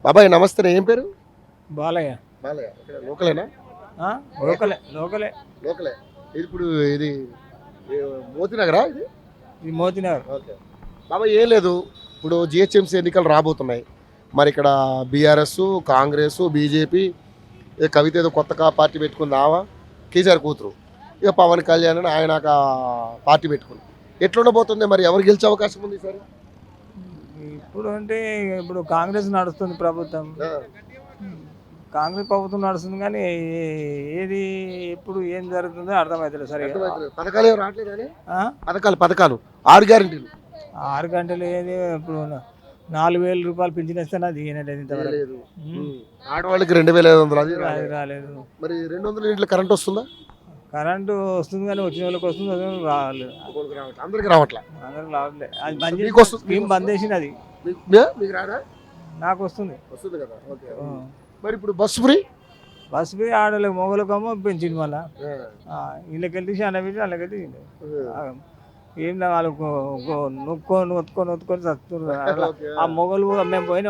బాబాయ్ నమస్తే, ఏం పేరు? బాలయ్య. బాలయ్య. ఇక్కడ లోకలేనా? లోకలే లోకలే లోకలే. ఇప్పుడు ఇది మోతీనగరా? ఇది మోతీనగర్. ఓకే బాబాయ్, ఏం లేదు, ఇప్పుడు జిహెచ్ఎంసీ ఎన్నికలు రాబోతున్నాయి. మరి ఇక్కడ బీఆర్ఎస్, కాంగ్రెస్, బీజేపీ, కవిత ఏదో కొత్తగా పార్టీ పెట్టుకుంది, ఆవా కేసీఆర్ కూతురు, ఇక పవన్ కళ్యాణ్ అని ఆయన పార్టీ పెట్టుకుంది. ఎట్లుండబోతుంది మరి, ఎవరు గెలిచే అవకాశం ఉంది సార్? ఇప్పుడు అంటే ఇప్పుడు కాంగ్రెస్ నడుస్తుంది ప్రభుత్వం. కాంగ్రెస్ ప్రభుత్వం నడుస్తుంది కానీ ఏది ఎప్పుడు ఏం జరుగుతుందో అర్థమవుతుంది సరిగా. పథకాలు ఏమి రావట్లేదు. పథకాలు 6 గ్యారెంటీలు. 6 గంటలు ఏది ఇప్పుడు 4,000 రూపాయలు పింఛన్ ఇస్తాను, అది ఈయనలేదు ఇంతవరకు. ఆడవాళ్ళకి 2,500 అది రాలేదు. మరి 200 ఇంట్లో కరెంట్ వస్తుందా? కరెంటు వస్తుంది కానీ వచ్చిన వాళ్ళకి వస్తుంది, రాలేదు. అందరికి రావట్లేదు. అందరికి రావట్లేదు. అది బంద్ చేసి స్కీమ్ బంద్ చేసింది. అది మీకు రాదా? నాకు వస్తుంది కదా. మరి ఇప్పుడు బస్సు ఫ్రీ ఆడలేదు, మొగలకేమో పెంచింది. మళ్ళీ వీళ్ళకి వెళ్తే చాలా పెట్టి వాళ్ళకి వెళ్తే ఏం వాళ్ళకు నొత్తుకొని చస్తున్నారు. ఆ మొగలు మేము పోయినా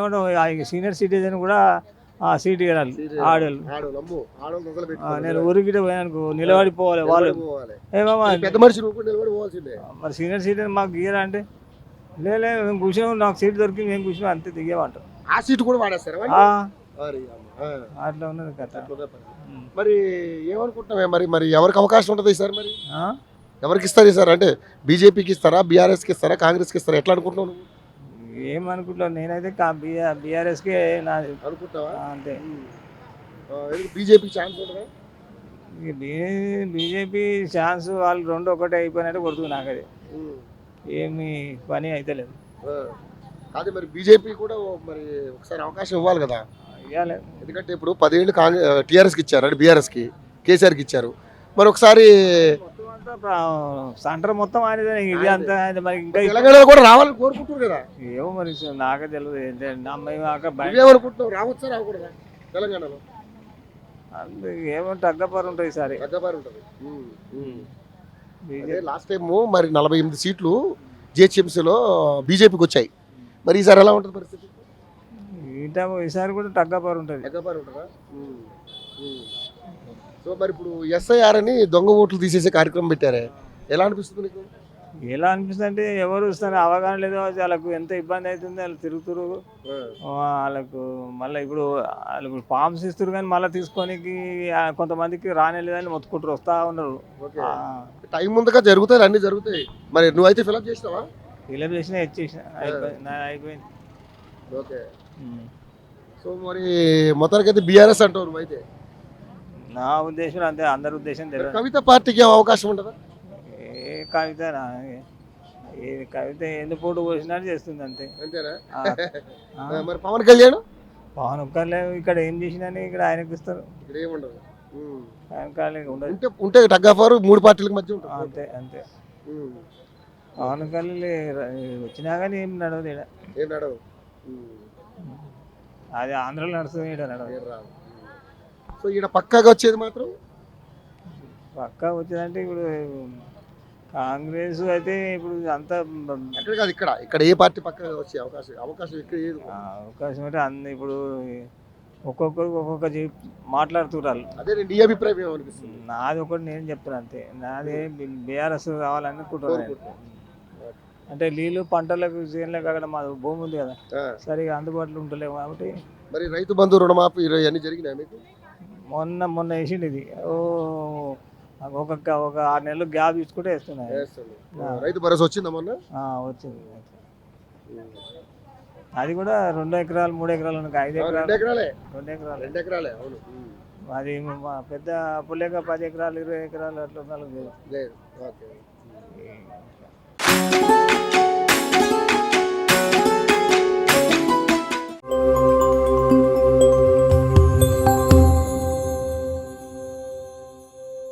సీనియర్ సిటిజన్ కూడా సీట్ ఇవ్వాలి ఆడవాళ్ళు. నేను ఊరికి పోయాను, నిలబడిపోవాలి వాళ్ళు. మరి సీనియర్ సిటిజన్ మాకు గీయరా అంటే లేదు మేము కూర్చోము, నాకు సీట్ దొరికి మేము కూర్చోము, అంతే దిగేమంటాం. ఆ సీట్ కూడా వాడేస్తారు అట్లా ఉన్నది కథ. మరి ఏమనుకుంటున్నామే, మరి ఎవరికి అవకాశం ఉంటుంది సార్? మరి ఎవరికి ఇస్తారు సార్? అంటే బీజేపీకి ఇస్తారా, బీఆర్ఎస్కి ఇస్తారా, కాంగ్రెస్కి ఇస్తారా? ఎట్లా అనుకుంటున్నావు? ఏమనుకుంటున్నావు? నేనైతే బీఆర్ఎస్కే అనుకుంటావా? అంతే. బీజేపీ ఛాన్స్ ఉంటుందా? బీజేపీ ఛాన్స్ వాళ్ళు 2 ఒకటే అయిపోయినట్టు కొడుతుంది. నాకు అది ఏమి పని అయితే లేదు. అదే మరి బీజేపీ కూడా మరి ఒకసారి అవకాశం ఇవ్వాలి కదా. ఇవ్వాలి. ఎందుకంటే ఇప్పుడు 10 ఏళ్ళు టీఆర్ఎస్కి ఇచ్చారు, అంటే బీఆర్ఎస్కి, కేసీఆర్కి ఇచ్చారు. మరి ఒకసారి సెంటర్ మొత్తం అనేది ఇది అంతా. మరి ఇంకా తెలంగాణలో కూడా రావాలని కోరుకుంటున్నారు కదా. ఏమో మరి నాకే తెలియదు. ఏమనుకుంటున్నావు, రావచ్చా రాకూడదా తెలంగాణలో? ఏమో తగ్గపారు ఉంటాయి ఈసారి. తగ్గపారు ఉంటుంది. లాస్ట్ టైం మరి 48 సీట్లు జిహెచ్ఎంసీలో బీజేపీకి వచ్చాయి. మరి ఈసారి ఎలా ఉంటుంది పరిస్థితి? ఈసారి కూడా తగ్గపారు ఉంటుంది. తగ్గపారు ఉంటుందా? సో మరి ఇప్పుడు ఎస్ఐఆర్ అని దొంగ ఓట్లు తీసేసే కార్యక్రమం పెట్టారే, ఎలా అనిపిస్తుంది నీకు? ఎలా అనిపిస్తుంది అంటే ఎవరు ఇస్తారు అవగాహన లేదు. వాళ్ళకు ఎంత ఇబ్బంది అవుతుంది, వాళ్ళు తిరుగుతురు. వాళ్ళకు మళ్ళీ ఇప్పుడు వాళ్ళకు ఫామ్స్ ఇస్తారు కానీ మళ్ళీ తీసుకొని కొంతమందికి రానేలేదని మొత్తుకుంటారు, వస్తూ ఉన్నారు. టైం ముందుగా జరుగుతాయి, అన్నీ జరుగుతాయి. మరి నువ్వైతే ఫిలప్ చేసినావా? ఫిలప్ చేసినా ఇచ్చేసిన అయిపోయింది. ఓకే. సో మరి మొత్తానికైతే బీఆర్ఎస్ అంటావు నువ్వైతే? నా ఉద్దేశం అంతే, అందరి ఉద్దేశం తెలియదు. కవిత పార్టీకి అవకాశం ఉంటుందా? ఏ కవిత ఎందుకు పోటీ పోసినట్టు చేస్తుంది అంతే. అంతేనా? మరి పవన్ కళ్యాణ్ ఇక్కడ ఏం చేసినా ఇక్కడ ఆయనకు ఇస్తారు. ఇక్కడ ఏముండదు. పవన్ కళ్యాణ్ ఉండదు. ఉంటే టగ్గాఫారు 3 పార్టీలకు మధ్య ఉంటుంది. అంతే అంతే. పవన్ కళ్యాణ్ వచ్చినా కానీ ఏం నడవదు. ఏం నడవదు. అది ఆంధ్రలో నడుస్తుంది, ఇక్కడ నడవదు. సో ఈడ పక్కాగా వచ్చేది మాత్రం పక్కా వచ్చేదంటే ఇప్పుడు కాంగ్రెస్ అయితే ఇప్పుడు అంతా ఎక్కడ కాదు, ఇక్కడ ఏ పార్టీ పక్కగా వచ్చే అవకాశం ఇక్కడ ఏది అవకాశం అంటే ఇప్పుడు ఒక్కొక్కరికి ఒక్కొక్క మాట్లాడుతున్నారు. అదే నీ అభిప్రాయం ఏమనిపిస్తుంది? నాది ఒకటి నేను చెప్తాను అంతే. నాది బీఆర్ఎస్ రావాలనుకుంటున్నాను. అంటే నీళ్ళు పంటలకు చేనులకు అక్కడ మా భూమి ఉంది కదా, సరిగా అందుబాటులో ఉంటలేవు కాబట్టి. మరి రైతు బంధు రుణమాఫీ అన్ని జరిగినాయి మీకు? మొన్న వేసింది ఇది. ఒక 6 నెలలు గ్యాప్ తీసుకుంటే వేస్తున్నాయి. రైతు భరోసా వచ్చిందా మొన్న? వచ్చింది. అది కూడా 2 ఎకరాలు 3 ఎకరాలు 5 ఎకరాలు 2 ఎకరాలే. అవును. అది పెద్ద పుల్లేక 10 ఎకరాలు 20 ఎకరాలు అట్లా.